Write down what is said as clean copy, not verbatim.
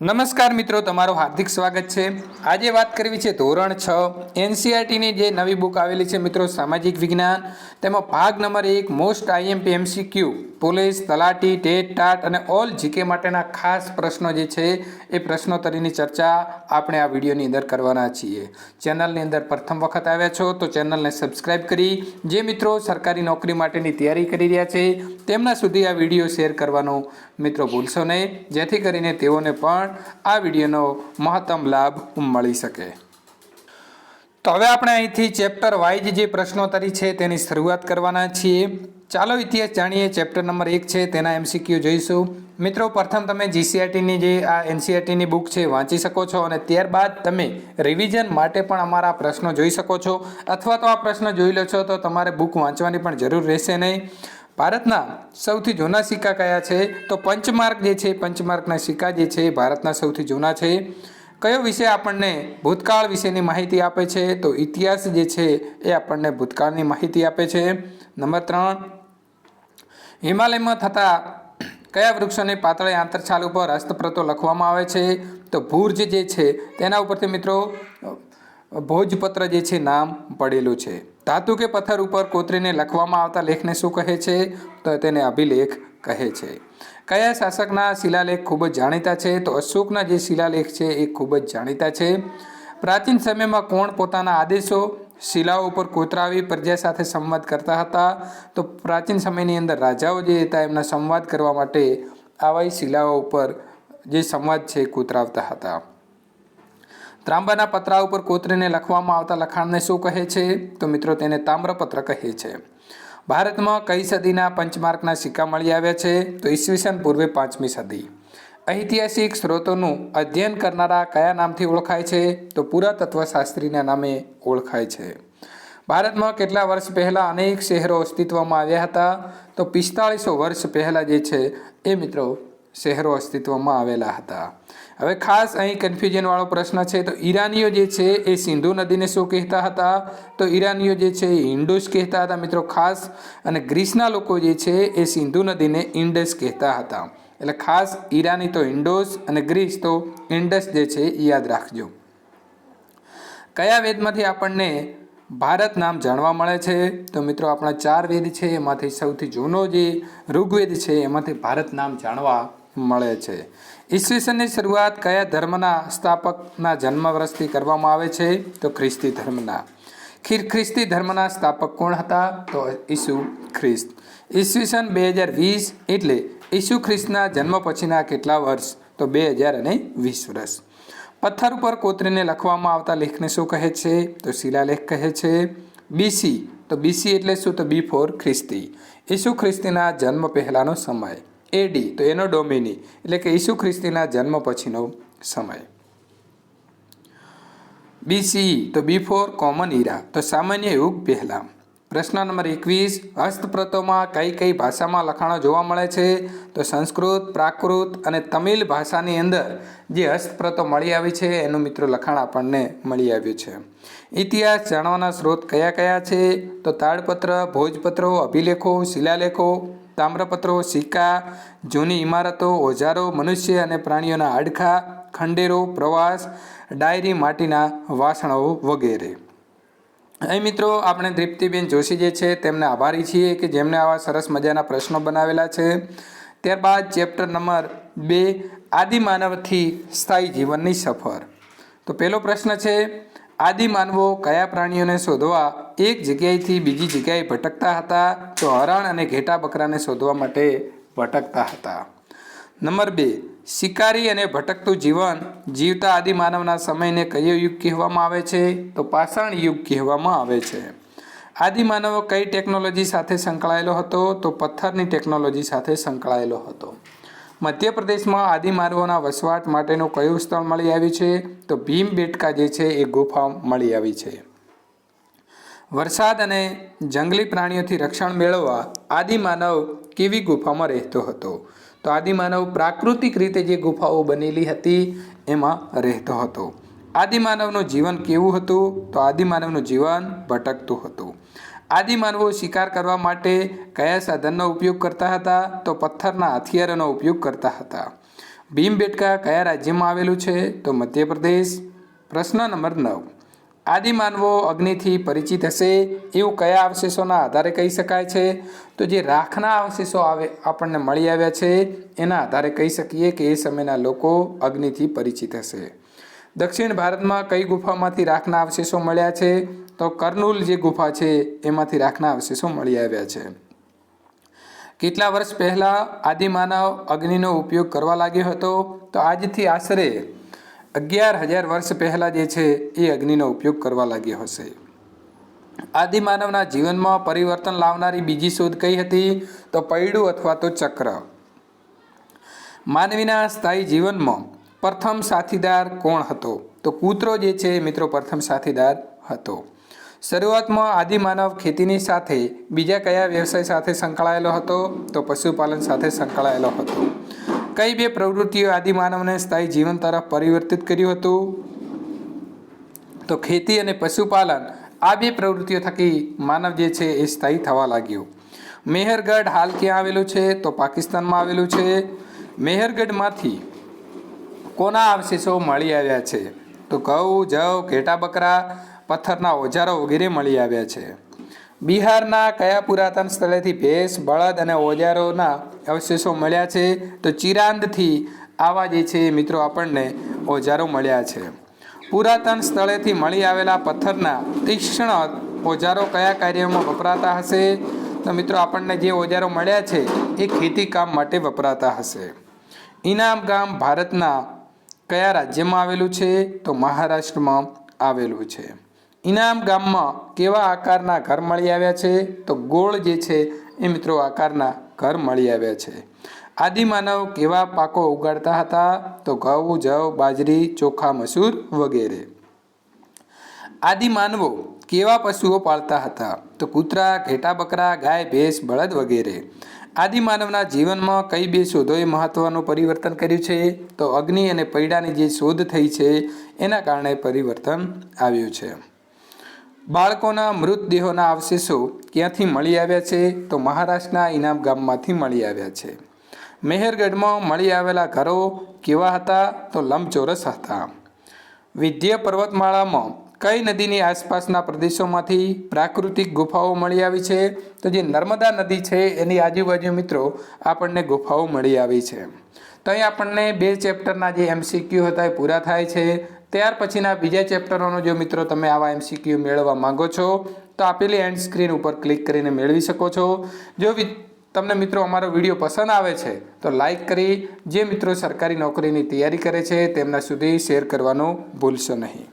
નમસ્કાર મિત્રો, તમારું હાર્દિક સ્વાગત છે। આજે વાત કરવી છે ધોરણ 6 એનસીઈઆરટીની જે નવી બુક આવેલી છે મિત્રો, સામાજિક વિજ્ઞાન। તેમાં ભાગ number 1 most IMP MCQ police, તલાટી, ટેટ, ટાટ અને ઓલ જીકે માટેના ખાસ પ્રશ્નો જે છે એ પ્રશ્નોત્તરીની ચર્ચા આપણે આ વિડીયોની અંદર કરવાના છીએ। ચેનલની અંદર પ્રથમ વખત આવ્યા છો તો ચેનલને સબસ્ક્રાઈબ કરી જે મિત્રો સરકારી નોકરી માટેની તૈયારી કરી રહ્યા છે તેમના સુધી આ વિડીયો શેર કરવાનો મિત્રો ભૂલશો નહીં, જેથી કરીને તેઓને પણ આ વિડીયોનો મહત્તમ લાભ મળી શકે। તો હવે આપણે અહીંથી ચેપ્ટર વાઇઝ જે પ્રશ્નોત્તરી છે તેની શરૂઆત કરવાના છીએ। ચાલો ઇતિહાસ જાણીએ। ચેપ્ટર નંબર 1 છે તેના એમસીક્યુ જોઈશું। મિત્રો, પ્રથમ તમે જીસીઆરટીની જે આ એનસીઈઆરટીની બુક છે વાંચી શકો છો અને ત્યારબાદ તમે રિવિઝન માટે પણ અમારા પ્રશ્નો જોઈ શકો છો, અથવા તો આ પ્રશ્ન જોઈ લો છો તો તમારે બુક વાંચવાની પણ જરૂર રહેશે નહીં। ભારતના સૌથી જૂના સિક્કા કયા છે? તો પંચમાર્ક જે છે, પંચમાર્કના સિક્કા જે છે ભારતના સૌથી જૂના છે। કયો વિષય આપણને ભૂતકાળ વિશેની માહિતી આપે છે? તો ઇતિહાસ જે છે એ આપણને ભૂતકાળની માહિતી આપે છે। નંબર 3, હિમાલયમાં થતા કયા વૃક્ષોની પાતળી આંતરછાલ ઉપર હસ્તપ્રતો લખવામાં આવે છે? તો ભુર્જ જે છે તેના ઉપરથી મિત્રો ભોજપત્ર જે છે નામ પડેલું છે। ધાતુ કે પથ્થર ઉપર કોતરીને લખવામાં આવતા લેખને શું કહે છે? તો તેને અભિલેખ કહે છે। કયા શાસકના શિલાલેખ ખૂબ જ જાણીતા છે? તો અશોકના જે શિલાલેખ છે એ ખૂબ જ જાણીતા છે। પ્રાચીન સમયમાં કોણ પોતાના આદેશો શિલાઓ ઉપર કોતરાવી પ્રજા સાથે સંવાદ કરતા હતા? તો પ્રાચીન સમયની અંદર રાજાઓ જે હતા એમના સંવાદ કરવા માટે આવા શિલાઓ ઉપર જે સંવાદ છે કોતરાવતા હતા। ત્રાંબાના પતરા ઉપર કોતરીને લખવામાં આવતા લખાણને શું કહે છે? તો મિત્રો તેને તામ્રપત્ર કહે છે। ભારતમાં કઈ સદીના પંચમાર્કના સિક્કા મળી આવ્યા છે? તો ઈસવીસન પૂર્વે 5મી સદી। ઐતિહાસિક સ્ત્રોતોનું અધ્યયન કરનારા કયા નામથી ઓળખાય છે? તો પુરાતત્વશાસ્ત્રીના નામે ઓળખાય છે। ભારતમાં કેટલા વર્ષ પહેલાં અનેક શહેરો અસ્તિત્વમાં આવ્યા હતા? તો 4500 વર્ષ પહેલાં જે છે એ મિત્રો શહેરો અસ્તિત્વમાં આવેલા હતા। હવે ખાસ અહીં કન્ફ્યુઝનવાળો પ્રશ્ન છે। તો ઈરાનીઓ જે છે એ સિંધુ નદીને શું કહેતા હતા? તો ઈરાનીઓ જે છે એ ઇન્ડસ કહેતા હતા મિત્રો ખાસ, અને ગ્રીસના લોકો જે છે એ સિંધુ નદીને ઇન્ડસ કહેતા હતા। એટલે ખાસ ઈરાની તો ઇન્ડોસ અને ગ્રીસ તો ઇન્ડસ જે છે એ યાદ રાખજો। કયા વેદમાંથી આપણને ભારત નામ જાણવા મળે છે? તો મિત્રો આપણા 4 વેદ છે એમાંથી સૌથી જૂનો જે ઋગ્વેદ છે એમાંથી ભારત નામ જાણવા મળે છે। ઈસવીસનની શરૂઆત કયા ધર્મના સ્થાપકના જન્મ વર્ષથી કરવામાં આવે છે? તો ખ્રિસ્તી ધર્મના। ખ્રિસ્તી ધર્મના સ્થાપક કોણ હતા? તો ઈસુ ખ્રિસ્ત। ઈસવીસન 2020 એટલે ઈસુ ખ્રિસ્તના જન્મ પછીના કેટલા વર્ષ? તો 2020 વર્ષ। પથ્થર ઉપર કોતરીને લખવામાં આવતા લેખને શું કહે છે? તો શિલાલેખ કહે છે। બીસી, તો બીસી એટલે શું? તો બિફોર ખ્રિસ્તી, ઈસુ ખ્રિસ્તીના જન્મ પહેલાનો સમય। એડી, તો એનો ડોમિની એટલે કે ઈસુ ખ્રિસ્તીના જન્મ પછીનો સમય। બીસીઈ, તો બિફોર કોમન ઇરા, તો સામાન્ય યુગ પહેલા। પ્રશ્ન નંબર 21, હસ્તપ્રતોમાં કઈ કઈ ભાષામાં લખાણો જોવા મળે છે? તો સંસ્કૃત, પ્રાકૃત અને તમિલ ભાષાની અંદર જે હસ્તપ્રતો મળી આવી છે એનું મિત્રો લખાણ આપણને મળી આવ્યું છે। ઇતિહાસ જાણવાના સ્ત્રોત કયા કયા છે? તો તાડપત્ર, ભોજપત્રો, અભિલેખો, શિલાલેખો, તામ્રપત્રો, સિક્કા, જૂની ઇમારતો, ઓજારો, મનુષ્ય અને પ્રાણીઓના હાડકાં, ખંડેરો, પ્રવાસ, ડાયરી, માટીના વાસણો વગેરે। અહીં મિત્રો આપણે દીપ્તિબેન જોશી જે છે તેમને આભારી છીએ કે જેમને આવા સરસ મજાના પ્રશ્નો બનાવેલા છે। ત્યારબાદ ચેપ્ટર નંબર 2 આદિમાનવથી સ્થાયી જીવનની સફર। તો પહેલો પ્રશ્ન છે, આદિમાનવો કયા પ્રાણીઓને શોધવા એક જગ્યાએથી બીજી જગ્યાએ ભટકતા હતા? તો હરણ અને ઘેટા બકરાને શોધવા માટે ભટકતા હતા। નંબર 2, શિકારી અને ભટકતું જીવન જીવતા આદિમાનવના સમયને કયો યુગ કહેવામાં આવે છે? તો પાષાણ યુગ કહેવામાં આવે છે। આદિમાનવ કઈ ટેકનોલોજી સાથે સંકળાયેલો હતો? તો પથ્થરની ટેકનોલોજી સાથે સંકળાયેલો હતો। મધ્યપ્રદેશમાં આદિમાનવોના વસવાટ માટેનું કયું સ્થળ મળી આવ્યું છે? તો ભીમબેટકા જે છે એ ગુફા મળી આવી છે। વરસાદ અને જંગલી પ્રાણીઓથી રક્ષણ મેળવવા આદિમાનવ કેવી ગુફામાં રહેતો હતો? તો આદિમાનવ પ્રાકૃતિક રીતે જે ગુફાઓ બનેલી હતી એમાં રહેતો હતો। આદિમાનવનું જીવન કેવું હતું? તો આદિમાનવનું જીવન ભટકતું હતું। આદિમાનવો શિકાર કરવા માટે કયા સાધનનો ઉપયોગ કરતા હતા? તો પથ્થરના હથિયારોનો ઉપયોગ કરતા હતા। ભીમબેટકા કયા રાજ્યમાં આવેલું છે? તો મધ્યપ્રદેશ. પ્રશ્ન નંબર 9. આદિમાનવો અગ્નિથી પરિચિત હશે એવું કયા અવશેષોના આધારે કહી શકાય છે? તો જે રાખના અવશેષો આપણને મળી આવ્યા છે એના આધારે કહી શકીએ કે એ સમયના લોકો અગ્નિથી પરિચિત હશે. દક્ષિણ ભારતમાં કઈ ગુફામાંથી રાખના અવશેષો મળ્યા છે? તો કર્નૂલ જે ગુફા છે એમાંથી રાખના અવશેષો મળી આવ્યા છે. કેટલા વર્ષ પહેલાં આદિમાનવ અગ્નિનો ઉપયોગ કરવા લાગ્યો હતો? તો આજથી આશરે 11,000 વર્ષ પહેલાં જે છે એ અગ્નિનો ઉપયોગ કરવા લાગ્યો હશે. આદિમાનવના જીવનમાં પરિવર્તન લાવનારી બીજી શોધ કઈ હતી? તો પૈડું અથવા તો ચક્ર. માનવીના સ્થાયી જીવનમાં પ્રથમ સાથીદાર કોણ હતો? તો કૂતરો જે છે મિત્રો પ્રથમ સાથીદાર હતો. શરૂઆતમાં આદિમાનવ ખેતીની સાથે બીજા કયા વ્યવસાય સાથે સંકળાયેલો હતો? તો પશુપાલન સાથે સંકળાયેલો હતો. કઈ બે પ્રવૃત્તિઓ આદિમાનવને સ્થાયી જીવન તરફ પરિવર્તિત કર્યું હતું? તો ખેતી અને પશુપાલન. આ બે પ્રવૃત્તિઓ થકી માનવ જે છે એ સ્થાયી થવા લાગ્યો. મેહરગઢ હાલ ક્યાં આવેલું છે? તો પાકિસ્તાનમાં આવેલું છે. મેહરગઢમાંથી કોના અવશેષો મળી આવ્યા છે? તો ઘઉં, જવ, ઘેટા બકરા, પથ્થરના ઓજારો વગેરે મળી આવ્યા છે. બિહારના કયા પુરાતન સ્થળેથી ભેંસ, બળદ અને ઓજારોના અવશેષો મળ્યા છે? તો ચિરાંદથી આવા જે છે મિત્રો આપણને ઓજારો મળ્યા છે. પુરાતન સ્થળેથી મળી આવેલા પથ્થરના તીક્ષ્ણ ઓજારો કયા કાર્યમાં વપરાતા હશે? તો મિત્રો આપણને જે ઓજારો મળ્યા છે એ ખેતી કામ માટે વપરાતા હશે. ઇનામ ગામ ભારતના કયા રાજ્યમાં આવેલું છે? તો મહારાષ્ટ્રમાં આવેલું છે. ઇનામ ગામમાં કેવા આકારના ઘર મળી આવ્યા છે? તો ગોળ જે છે એ મિત્રો આકારના ઘર મળી આવ્યા છે. આદિમાનવ કેવા પાકો ઉગાડતા હતા? તો ઘઉં, જવ, બાજરી, ચોખા, મસૂર વગેરે. આદિમાનવો કેવા પશુઓ પાળતા હતા? તો કૂતરા, ઘેટા બકરા, ગાય, ભેંસ, બળદ વગેરે. આદિમાનવના જીવનમાં કઈ બે શોધોએ મહત્વનું પરિવર્તન કર્યું છે? તો અગ્નિ અને પૈડાની જે શોધ થઈ છે એના કારણે પરિવર્તન આવ્યું છે. બાળકોના મૃતદેહોના અવશેષો ક્યાંથી મળી આવ્યા છે? તો મહારાષ્ટ્રના ઇનામ ગામમાંથી મળી આવ્યા છે. મેહરગઢમાં મળી આવેલા ઘરો કેવા હતા? તો લંબચોરસ હતા. વિંધ્ય પર્વતમાળામાં કઈ નદીની આસપાસના પ્રદેશોમાંથી પ્રાકૃતિક ગુફાઓ મળી આવી છે? તો જે નર્મદા નદી છે એની આજુબાજુ મિત્રો આપણને ગુફાઓ મળી આવી છે. તો અહીં આપણને 2 ચેપ્ટરના જે MCQ હતા એ પૂરા થાય છે. ત્યાર પછીના બીજા ચેપ્ટરોનો જો મિત્રો તમે આવા MCQ મેળવવા માંગો છો તો આપેલી એન્ડ સ્ક્રીન ઉપર ક્લિક કરીને મેળવી શકો છો. જો તમને મિત્રો અમારો વિડીયો પસંદ આવે છે તો લાઈક કરી જે મિત્રો સરકારી નોકરીની તૈયારી કરે છે તેમના સુધી શેર કરવાનું ભૂલશો નહીં.